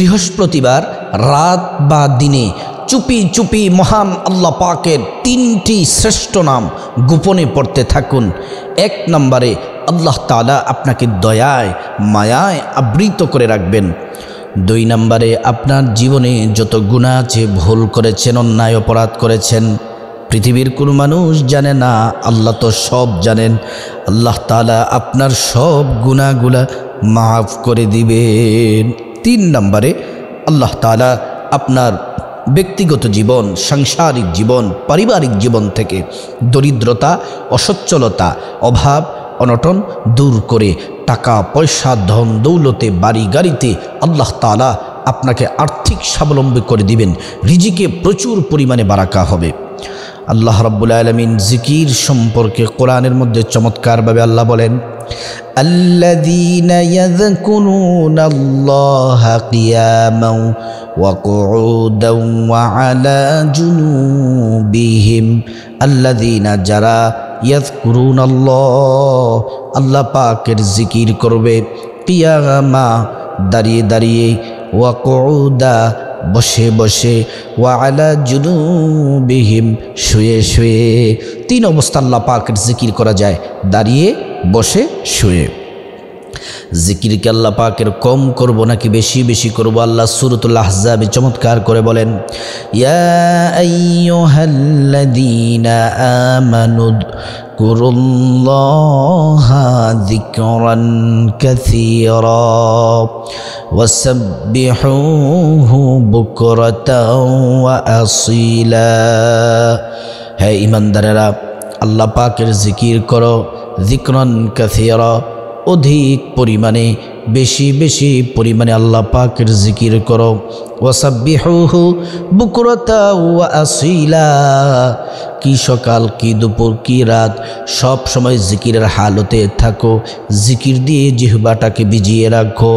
বৃহস্পতিবার রাত বা দিনে চুপি চুপি মহান আল্লাহ পাকের 3টি শ্রেষ্ঠ নাম গোপনে পড়তে থাকুন। 1 নম্বরে আল্লাহ তাআলা আপনাকে দয়ায় মায়ায় আবৃত করে রাখবেন। 2 নম্বরে আপনার জীবনে যত গুনাহ আছে, ভুল করেছেন, অন্যায় অপরাধ করেছেন, পৃথিবীর কোনো মানুষ জানে না, আল্লাহ তো সব জানেন। আল্লাহ তাআলা আপনার সব গুনাহগুলা মাফ করে দিবেন। 3 নম্বরে আল্লাহ তাআলা আপনার ব্যক্তিগত জীবন, সাংসারিক জীবন, পারিবারিক জীবন থেকে দরিদ্রতা, অসচ্ছলতা, অভাব, অনটন দূর করে টাকা পয়সা, ধন দৌলতে, বাড়ি গাড়িতে আল্লাহ তাআলা আপনাকে আর্থিক স্বাবলম্বী করে দিবেন। রিজিকে প্রচুর পরিমাণে বারাকা হবে। আল্লাহ রাব্বুল আলামিন জিকির সম্পর্কে কোরআনের মধ্যে চমৎকারভাবে আল্লাহ বলেন, আল্লাযীনা ইয়াযকুরুনাল্লাহা কিয়ামান ওয়া কুউদান ওয়া আলা জুনুবিহিম। আল্লাযীনা যারা ইয়াযকুরুনাল্লাহ আল্লাহ পাকের জিকির করবে, কিয়ামা দাঁড়িয়ে দাঁড়িয়ে, ওয়া কুউদা বসে বসে, ওয়া আলা জুনুবিহিম শুয়ে শুয়ে। 3 অবস্থা আল্লাহ পাকের জিকির করা যায়, দাঁড়িয়ে, বসে, শুয়ে। জিকিরকে আল্লাহ পাকের কম করব নাকি বেশি বেশি করব? আল্লাহ সূরাতুল আহজাবে চমৎকার করে বলেন, ইয়া আইয়ুহাল্লাযীনা আমানু যকুরুল্লাহা যিকরান কাসীরা ওয়াসাব্বিহুহু বুকরাতাও ওয়া আসীলা। হে ঈমানদারেরা, আল্লাহ পাকের জিকির করো, যিকরান কাসীরা, অধিক পরিমাণে, বেশি বেশি পরিমাণে আল্লাহ পাকের জিকির করো। ওয়াসাব্বিহুহু বুকরাতা ওয়া আসীলা, কি সকাল কি দুপুর কি রাত সব সময় জিকিরের হালতে থাকো, জিকির দিয়ে জিহ্বাটাকে ভিজিয়ে রাখো।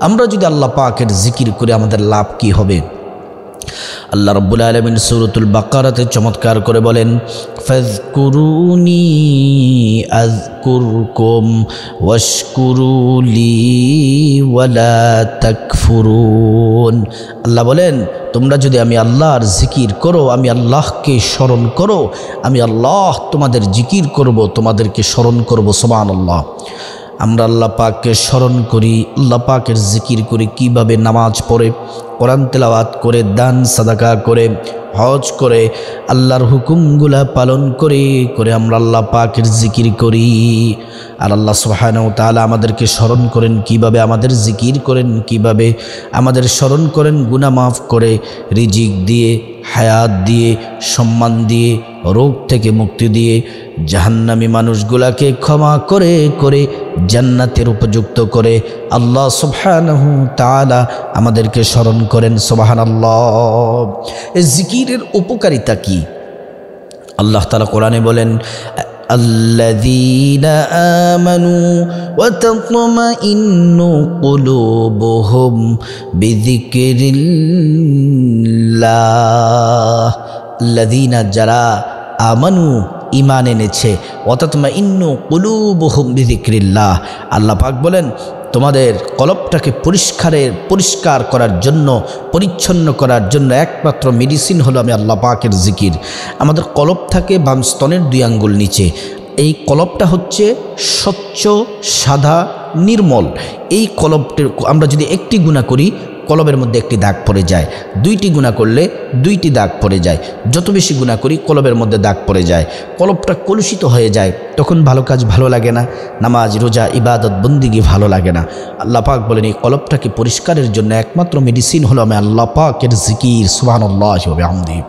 আমরা যদি আল্লাহ পাকের জিকির করে আমাদের লাভ কি হবে? আল্লাহ রাব্বুল আলামিন সূরাতুল বাকারাতে চমৎকার করে বলেন, ফাযকুরুনি আযকুরকুম ওয়াশকুরুলি ওয়ালা তাকফুরুন। আল্লাহ বলেন, তোমরা যদি আমি আল্লাহর জিকির করো, আমি আল্লাহকে স্মরণ করো, আমি আল্লাহ তোমাদের জিকির করব, তোমাদেরকে স্মরণ করব। সুবহানাল্লাহ। আমরা আল্লাহ পাককে স্মরণ করি, আল্লাহ পাকের জিকির করি কিভাবে? নামাজ পড়ে, কোরআন তেলাওয়াত করে, দান সাদাকা করে, হজ করে, আল্লাহর হুকুমগুলা পালন করে করে আমরা আল্লাহ পাকের জিকির করি। আর আল্লাহ সুবহানাহু ওয়া তাআলা আমাদেরকে স্মরণ করেন কিভাবে? আমাদের জিকির করেন কিভাবে? আমাদের স্মরণ করেন গুনাহ মাফ করে, রিজিক দিয়ে, হায়াত দিয়ে, সম্মান দিয়ে, রোগ থেকে মুক্তি দিয়ে, জাহান্নামী মানুষগুলাকে ক্ষমা করে করে জান্নাতের উপযুক্ত করে আল্লাহ সুবহানাহু তাআলা আমাদেরকে স্মরণ করেন। সুবহানাল্লাহ। এই জিকিরের উপকারিতা কি? আল্লাহ তাআলা কোরআনে বলেন, الذين آمنوا وتطمئن قلوبهم بذكر الله। الذين যারা আমানু ঈমান এনেছে, ওয়াতাতমাইন্নু কুলুবুহুম বিযিকরিল্লাহ। আল্লাহ পাক বলেন, তোমাদের কলবটাকে পরিষ্কার করার জন্য, পরিচ্ছন্ন করার জন্য একমাত্র মেডিসিন হলো আমি আল্লাহ পাকের জিকির। আমাদের কলব থাকে বাম স্তনের 2 আঙ্গুল নিচে। এই কলবটা হচ্ছে স্বচ্ছ, সাদা, নির্মল। এই কলবটির আমরা যদি একটি গুনাহ করি, কলবের মধ্যে একটি দাগ পড়ে যায়। 2টি গুনাহ করলে 2টি দাগ পড়ে যায়। যত বেশি গুনাহ করি কলবের মধ্যে দাগ পড়ে যায়, কলবটা কলুষিত হয়ে যায়, তখন ভালো কাজ ভালো লাগে না, নামাজ রোজা ইবাদত বন্দিগি ভালো লাগে না। আল্লাহ পাক বলেন, এই কলবটাকে পরিষ্কারের জন্য একমাত্র মেডিসিন হলো আমি আল্লাহ পাকের জিকির। সুবহানাল্লাহি ওয়া বিহামদিহি।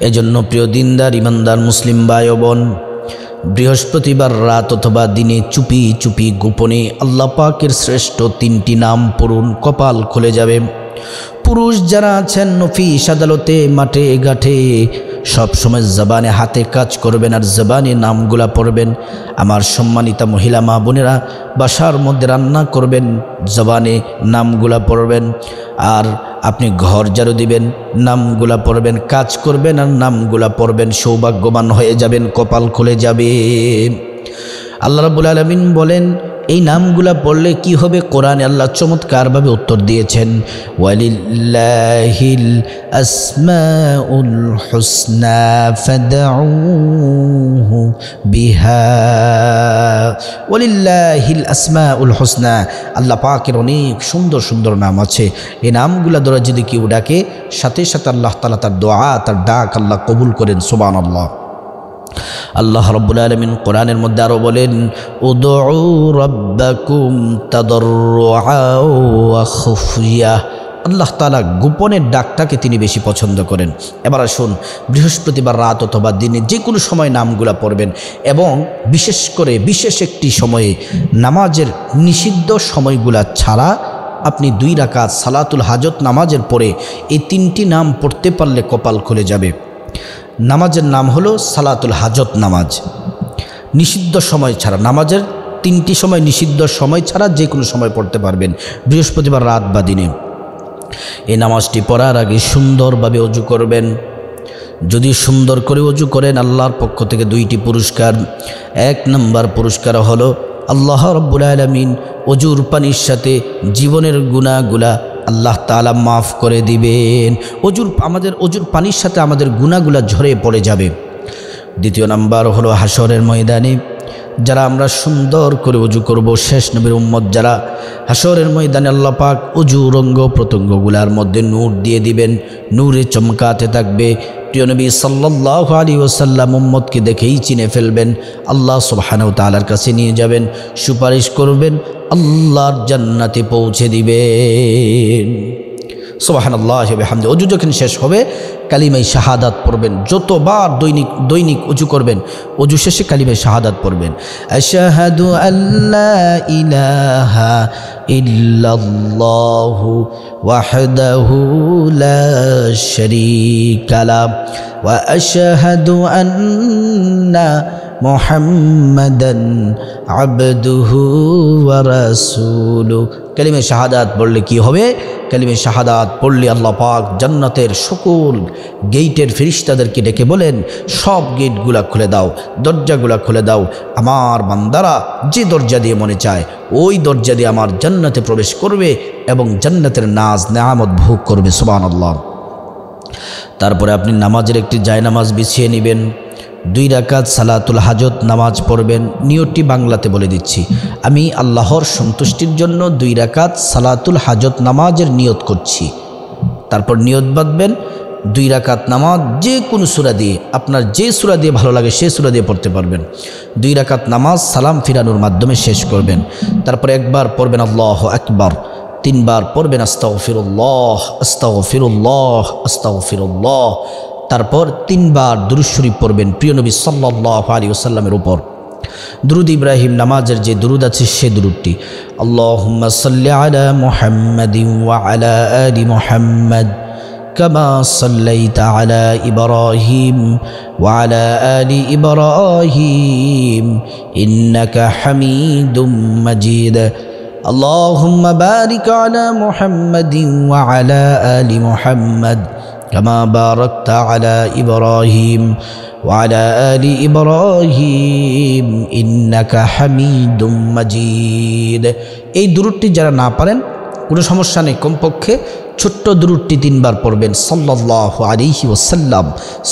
এজন্য প্রিয় দিনদার ইমানদার মুসলিম ভাই ও বোন, বৃহস্পতিবার রাত অথবা দিনে চুপি চুপি গোপনে আল্লাহ পাকের শ্রেষ্ঠ 3টি নাম পড়ুন, কপাল খুলে যাবে। পুরুষ যারা আছেন নফিস আদালতে, মাঠে ঘাটে, সব সময় জবানে হাতে কাজ করবেন আর জবানে নামগুলা পড়বেন। আমার সম্মানিতা মহিলা মা বোনেরা, বাসার মধ্যে রান্না করবেন, জবানে নামগুলা পড়বেন। আর আপনি ঘর ঝাড়ু দিবেন, নামগুলা পড়বেন, কাজ করবেন আর নামগুলা পড়বেন। সৌভাগ্যবান হয়ে যাবেন, কপাল খুলে যাবে। আল্লাহ রাব্বুল আলামিন বলেন, এই নামগুলা পড়লে কি হবে? কোরআনে আল্লাহ চমৎকারভাবে উত্তর দিয়েছেন, ওয়ালিল্লাহিল আসমাউল হুসনা ফাদউহু বিহা। ওয়ালিল্লাহিল আসমাউল হুসনা, আল্লাহ পাকের অনেক সুন্দর সুন্দর নাম আছে। এই নামগুলা দ্বারা যদি কেউ ডাকে, সাথে সাথে আল্লাহ তাআলা তার দোয়া, তার ডাক আল্লাহ কবুল করেন। সুবহানাল্লাহ। আল্লাহ রাব্বুল আলামিন কোরআনের মধ্যে আরো বলেন, উদউ রাব্বাকুম তাদাররুআ ওয়া খুফিয়া। আল্লাহ তাআলা গোপনের ডাকটাকে তিনি বেশি পছন্দ করেন। এবার আসুন, বৃহস্পতিবার রাত অথবা দিনে যে কোনো সময় নামগুলা পড়বেন, এবং বিশেষ করে বিশেষ একটি সময়ে নামাজের নিষিদ্ধ সময়গুলা ছাড়া আপনি 2 রাকাত সালাতুল হাজত নামাজের পরে এই 3টি নাম পড়তে পারলে কপাল খুলে যাবে। নামাজের নাম হলো সালাতুল হাজত নামাজ। নিষিদ্ধ সময় ছাড়া, নামাজের 3টি সময় নিষিদ্ধ সময় ছাড়া যে কোনো সময় পড়তে পারবেন, বৃহস্পতিবার রাত বা দিনে। এই নামাজটি পড়ার আগে সুন্দরভাবে অজু করবেন। যদি সুন্দর করে অজু করেন, আল্লাহর পক্ষ থেকে 2টি পুরস্কার। 1 নম্বর পুরস্কার হলো আল্লাহ রাব্বুল আলামিন অজুর পানির সাথে জীবনের গুনাহগুলা আল্লাহ তাআলা মাফ করে দিবেন। আমাদের অজুর পানির সাথে আমাদের গুনাহগুলা ঝরে পড়ে যাবে। 2 নম্বর হলো হাসরের ময়দানে যারা আমরা সুন্দর করে অজু করব, শেষ নবীর উম্মত যারা, হাসরের ময়দানে আল্লাহ পাক অজুর অঙ্গ প্রত্যঙ্গগুলার মধ্যে নূর দিয়ে দিবেন, নূরে চমকাতে থাকবে। প্রিয় নবী সাল্লাল্লাহু আলাইহি ওয়াসাল্লাম উম্মতকে দেখেই চিনে ফেলবেন, আল্লাহ সুবহানাহু ওয়া তাআলার কাছে নিয়ে যাবেন, সুপারিশ করবেন, আল্লাহর জান্নাতে পৌঁছে দিবেন। সুবহানাল্লাহ ওয়া বিহামদি। অজু যখন শেষ হবে কালিমায়ে শাহাদাত পড়বেন। যতবার দৈনিক অজু করবেন, অজু শেষে কালিমায়ে শাহাদাত পড়বেন। আশহাদু আল্লা ইলাহা ইল্লাল্লাহু ওয়াহদাহু লা শারীকা লাহু ওয়া আশহাদু আন্না মুহাম্মাদান আবদুহু ওয়া রাসূলুহু। কালিমায়ে শাহাদাত পড়লে কি হবে? কালিমায়ে শাহাদাত পড়লে আল্লাহ পাক জান্নাতের সকল গেটের ফেরেশতাদেরকে ডেকে বলেন, সব গেটগুলা খুলে দাও, দরজাগুলা খুলে দাও। আমার বান্দারা যে দরজা দিয়ে মনে চায় ওই দরজা দিয়ে আমার জান্নাতে প্রবেশ করবে এবং জান্নাতের নাজ নেয়ামত ভোগ করবে। সুবহানাল্লাহ। তারপরে আপনি নামাজের একটি জায়নামাজ বিছিয়ে নেবেন, 2 রাকাত সালাতুল হাজত নামাজ পড়বেন। নিয়তটি বাংলাতে বলে দিচ্ছি, আমি আল্লাহর সন্তুষ্টির জন্য 2 রাকাত সালাতুল হাজত নামাজের নিয়ত করছি। তারপর নিয়ত বাঁধবেন, 2 রাকাত নামাজ যে কোনো সূরা দিয়ে, আপনার যে সূরা দিয়ে ভালো লাগে সে সূরা দিয়ে পড়তে পারবেন। 2 রাকাত নামাজ সালাম ফিরানোর মাধ্যমে শেষ করবেন। তারপর একবার পড়বেন আল্লাহু আকবার, 3 বার পড়বেন আস্তাগফিরুল্লাহ আস্তাগফিরুল্লাহ আস্তাগফিরুল্লাহ। তারপর 3 বার দুরূদ শরীফ পড়বেন প্রিয় নবী সাল্লাল্লাহু আলাইহি ওয়াসাল্লামের উপর। দুরূদ ইব্রাহিম নামাজের যে দুরূদ আছে সে দুরূদটি, আল্লাহুম্মা সাল্লি আলা মুহাম্মাদিন ওয়া আলা আলি মুহাম্মাদ কামা সাল্লাইতা আলা ইব্রাহিম ওয়া আলা আলি ইব্রাহিম ইন্নাকা হামিদুম মাজিদ। আল্লাহুম্মা বারিক আলা মুহাম্মাদিন ওয়া আলা আলি মুহাম্মাদ কামা বারাকতা আলা ইব্রাহিম ওয়া আলা আলি ইব্রাহিম ইন্নাকা হামিদুম মাজিদ। এই দুরূদটি যারা না পারেন কোনো সমস্যা নেই, কমপক্ষে ছোট্ট দুরূদটি 3 বার পড়বেন, সাল্লাল্লাহু আলাইহি ওয়াসাল্লাম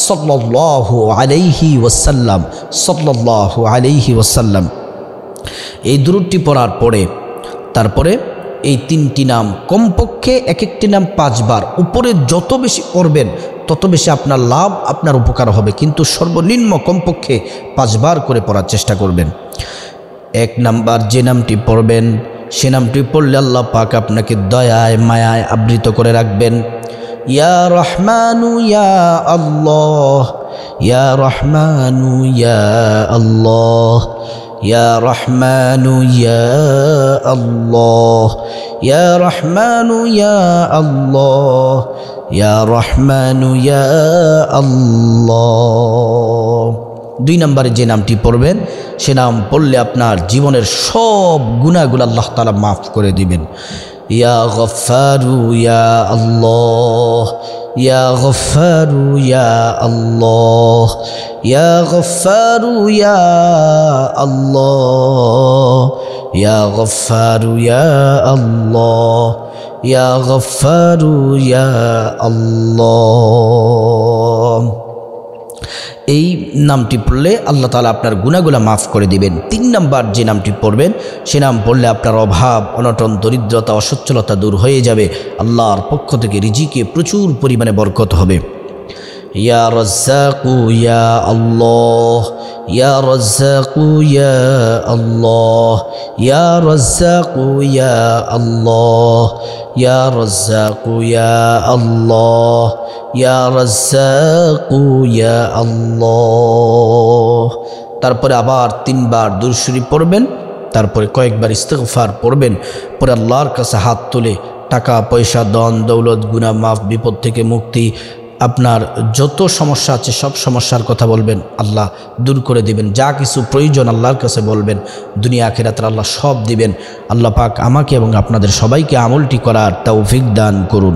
সাল্লাল্লাহু আলাইহি ওয়াসাল্লাম সাল্লাল্লাহু আলাইহি ওয়াসাল্লাম। এই দুরূদটি পড়ার পরে তারপরে এই 3টি নাম কমপক্ষে এক একটি নাম 5 বার, উপরে যত বেশি পড়বেন তত বেশি আপনার লাভ, আপনার উপকার হবে, কিন্তু সর্বনিম্ন কমপক্ষে 5 বার করে পড়ার চেষ্টা করবেন। 1 নাম্বার যে নামটি পড়বেন সে নামটি পড়লে আল্লাহ পাক আপনাকে দয়ায় মায়ায় আবৃত করে রাখবেন। ইয়া রহমানু ইয়া আল্লাহ, ইয়া রহমানু ইয়া আল্লাহ, ইয়া রহমানু ইয়া আল্লাহ, ইয়া রহমানু ইয়া আল্লাহ, ইয়া রহমানু ইয়া আল্লাহ। 2 নম্বরে যে নামটি পড়বেন সে নাম পড়লে আপনার জীবনের সব গুনাহগুলো আল্লাহ তাআলা মাফ করে দিবেন। ইয়া গফফারু ইয়া আল্লাহ, ইয়া গফফারু ইয়া আল্লাহ, ইয়া গফফারু ইয়া আল্লাহ, ইয়া গফফারু ইয়া আল্লাহ, ইয়া গফফারু ইয়া আল্লাহ। এই নামটি পড়লে আল্লাহ তাআলা আপনার গুনাহগুলো মাফ করে দিবেন। 3 নাম্বার যে নামটি পড়বেন সে নাম পড়লে আপনার অভাব, অনটন, দরিদ্রতা, অসচ্ছলতা দূর হয়ে যাবে। আল্লাহর পক্ষ থেকে রিজিকে প্রচুর পরিমাণে বরকত হবে। ইয়া রাজ্জাকু ইয়া আল্লাহ, ইয়া রাজ্জাকু ইয়া আল্লাহ, ইয়া রাজ্জাকু ইয়া আল্লাহ, ইয়া রাজ্জাকু ইয়া আল্লাহ, ইয়া রাজ্জাকু ইয়া আল্লাহ। তারপরে আবার 3 বার দুরূদ শরীফ পড়বেন, তারপরে কয়েকবার ইস্তিগফার পড়বেন, পরে আল্লাহর কাছে হাত তুলে টাকা পয়সা, ধন দৌলত, গুনাহ মাফ, বিপদ থেকে মুক্তি, আপনার যত সমস্যা আছে সব সমস্যার কথা বলবেন, আল্লাহ দূর করে দিবেন। যা কিছু প্রয়োজন আল্লাহর কাছে বলবেন, দুনিয়া আখিরাতের আল্লাহ সব দিবেন। আল্লাহ পাক আমাকে এবং আপনাদের সবাইকে আমলটি করার তৌফিক দান করুন।